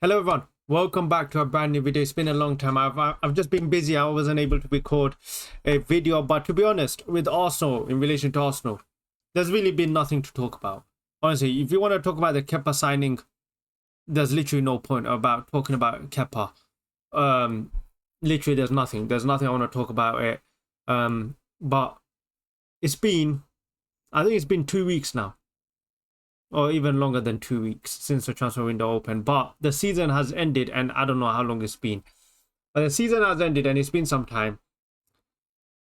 Hello everyone, welcome back to a brand new video. It's been a long time. I've just been busy. I wasn't able to record a video, but to be honest, with Arsenal, in relation to Arsenal, there's really been nothing to talk about. Honestly, if you want to talk about the Kepa signing, there's literally no point about talking about Kepa. Literally, there's nothing. There's nothing I want to talk about it. But it's been, I think it's been 2 weeks now, or even longer than 2 weeks since the transfer window opened. But the season has ended, and I don't know how long it's been. But the season has ended, and it's been some time.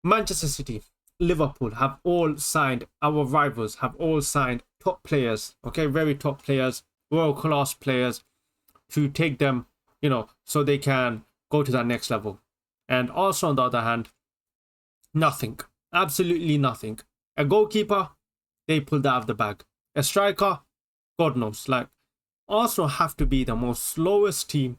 Manchester City, Liverpool have all signed, our rivals have all signed top players, okay, very top players, world class players, to take them, so they can go to that next level. And also, on the other hand, nothing, absolutely nothing. A goalkeeper, they pulled out of the bag. A striker, God knows. Like, Arsenal have to be the most slowest team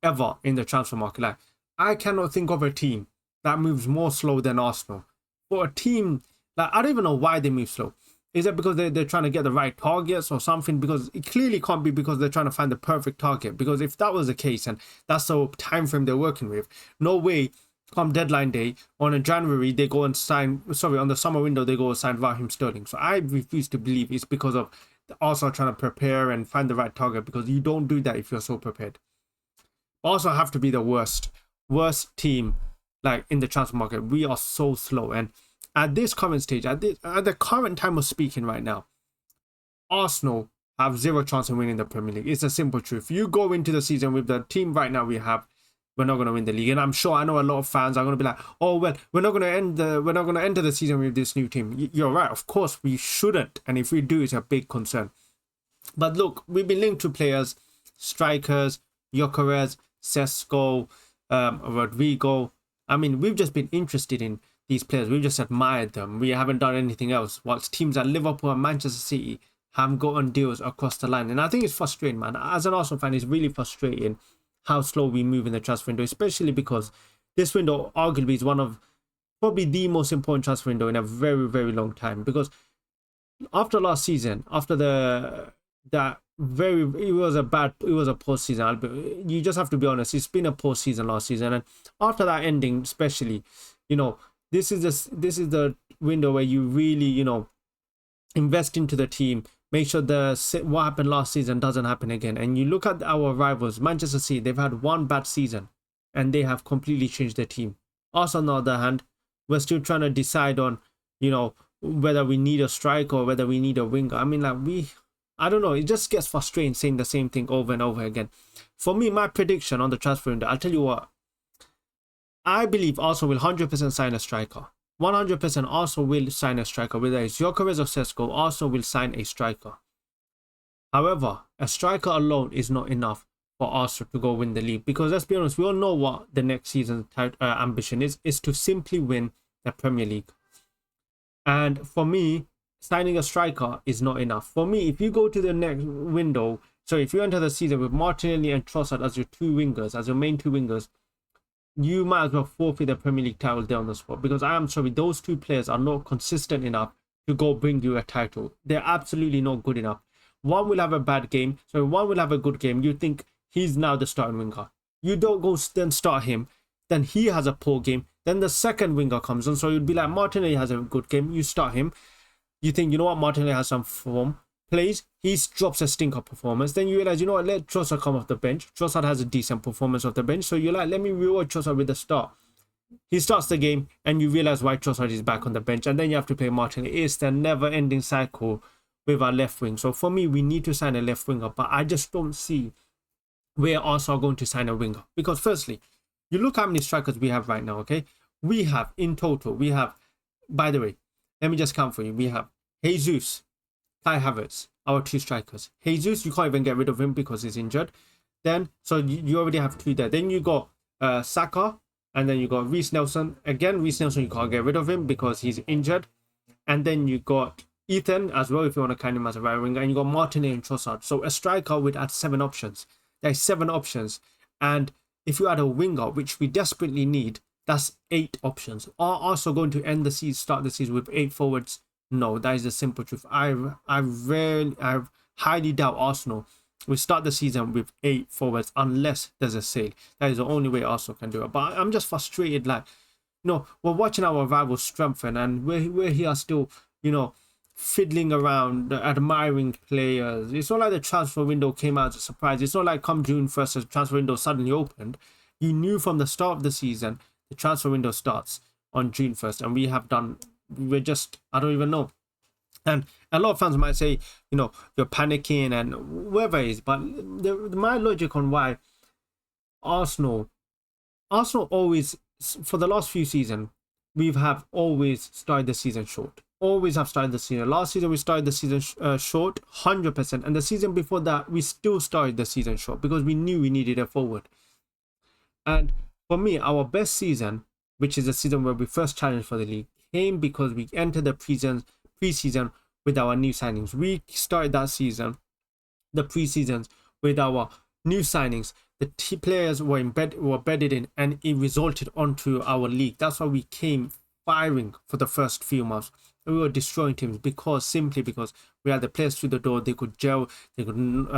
ever in the transfer market. Like, I cannot think of a team that moves more slow than Arsenal. For a team, like, I don't even know why they move slow. Is it because they're trying to get the right targets or something? Because it clearly can't be because they're trying to find the perfect target. Because if that was the case, and that's the time frame they're working with, no way come deadline day on a January they go and sign, on the summer window they go and sign Raheem Sterling. So I refuse to believe it's because of also trying to prepare and find the right target, because you don't do that if you're so prepared. Also have to be the worst team like in the transfer market. We are so slow, and at this current stage, at the current time of speaking right now, Arsenal have zero chance of winning the Premier League. It's a simple truth. You go into the season with the team right now we have, we're not going to win the league. And I'm sure, I know a lot of fans are going to be like, oh well, we're not going to enter the season with this new team. You're right, of course we shouldn't, and if we do, it's a big concern. But look, we've been linked to players, strikers, Gyökeres, Sesko, Rodrigo. I mean, we've just been interested in these players. We've just admired them. We haven't done anything else. Whilst teams at Liverpool and Manchester City have gotten deals across the line. And I think it's frustrating, man. As an Arsenal fan, it's really frustrating how slow we move in the transfer window, especially because this window arguably is one of probably the most important transfer window in a very, very long time. Because after last season, after it was a poor season. You just have to be honest. It's been a poor season last season, and after that ending, especially, this is the window where you really, invest into the team. Make sure what happened last season doesn't happen again. And you look at our rivals, Manchester City, they've had one bad season and they have completely changed their team. Us, on the other hand, we're still trying to decide on, whether we need a striker or whether we need a winger. I mean, I don't know. It just gets frustrating saying the same thing over and over again. For me, my prediction on the transfer window, I'll tell you what. I believe Arsenal will 100% sign a striker. 100% Arsenal will sign a striker. Whether it's Gyökeres or Sesko, Arsenal will sign a striker. However, a striker alone is not enough for Arsenal to go win the league. Because let's be honest, we all know what the next season's ambition is to simply win the Premier League. And for me, signing a striker is not enough. For me, if you go to the next window, so if you enter the season with Martinelli and Trossard as your main two wingers, you might as well forfeit the Premier League title there on the spot, because I am sorry, those two players are not consistent enough to go bring you a title. They're absolutely not good enough. One will have a bad game, so one will have a good game. You think he's now the starting winger. You don't go then start him. Then he has a poor game. Then the second winger comes on, so you'd be like, Martinelli has a good game. You start him. You think, you know what, Martinelli has some form. Plays, he drops a stinker performance. Then you realize, you know what, let Trossard come off the bench. Trossard has a decent performance off the bench. So you're like, let me reward Trossard with the start. He starts the game and you realize why Trossard is back on the bench. And then you have to play Martinelli. It's the never-ending cycle with our left wing. So for me, we need to sign a left winger. But I just don't see where Arsenal are going to sign a winger. Because firstly, you look how many strikers we have right now, okay? We have, in total, by the way, let me just count for you. We have Jesus, Kai Havertz, our two strikers. Jesus, you can't even get rid of him because he's injured. Then, so you already have two there. Then you got Saka, and then you got Reece Nelson. Again, Reece Nelson, you can't get rid of him because he's injured. And then you got Ethan as well, if you want to count him as a right winger. And you got Martinelli and Trossard. So a striker would add 7 options. There's 7 options. And if you add a winger, which we desperately need, that's 8 options. Are also going to start the season with 8 forwards? No, that is the simple truth. I highly doubt Arsenal we start the season with 8 forwards unless there's a sale. That is the only way Arsenal can do it. But I'm just frustrated. Like, we're watching our rivals strengthen, and we're here still, fiddling around, admiring players. It's not like the transfer window came out as a surprise. It's not like come June 1st, the transfer window suddenly opened. You knew from the start of the season the transfer window starts on June 1st, and we're just, I don't even know. And a lot of fans might say, you're panicking and whatever it is, but my logic on why Arsenal always, for the last few seasons, we have always started the season short. Always have started the season. Last season we started the season short, 100%, and the season before that we still started the season short because we knew we needed a forward. And for me, our best season, which is the season where we first challenged for the league, came because we entered the preseason with our new signings. We started that season, the preseasons, with our new signings. The players were bedded in, and it resulted onto our league. That's why we came firing for the first few months. We were destroying teams simply because we had the players through the door. They could gel. They could,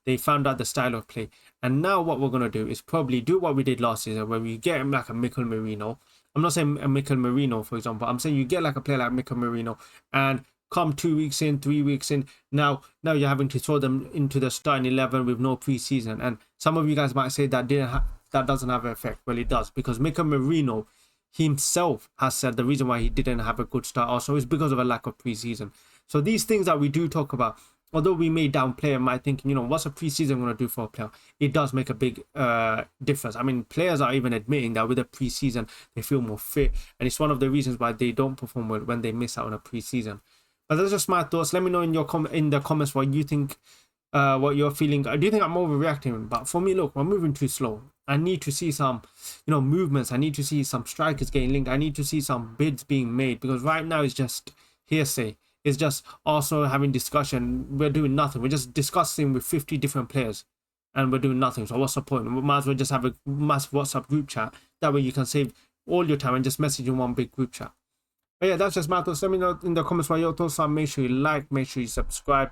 they found out the style of play. And now what we're gonna do is probably do what we did last season, where we get him like a Mikel Merino. I'm not saying a Mikel Merino, for example. I'm saying you get like a player like Mikel Merino, and come 2 weeks in, 3 weeks in, now you're having to throw them into the starting 11 with no preseason. And some of you guys might say that doesn't have an effect. Well, it does, because Mikel Merino himself has said the reason why he didn't have a good start also is because of a lack of preseason. So these things that we do talk about, although we may downplay and might think, what's a preseason going to do for a player? It does make a big difference. I mean, players are even admitting that with a preseason, they feel more fit. And it's one of the reasons why they don't perform well when they miss out on a preseason. But that's just my thoughts. Let me know in the comments what you think, what you're feeling. Do you think I'm overreacting? But for me, look, we're moving too slow. I need to see some, movements. I need to see some strikers getting linked. I need to see some bids being made, because right now it's just hearsay. It's just also having discussion. We're doing nothing. We're just discussing with 50 different players, and we're doing nothing. So what's the point? We might as well just have a massive WhatsApp group chat. That way you can save all your time and just message in one big group chat. But yeah, that's just my thoughts. Let me know in the comments what your thoughts are. Make sure you like, make sure you subscribe,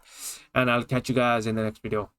and I'll catch you guys in the next video.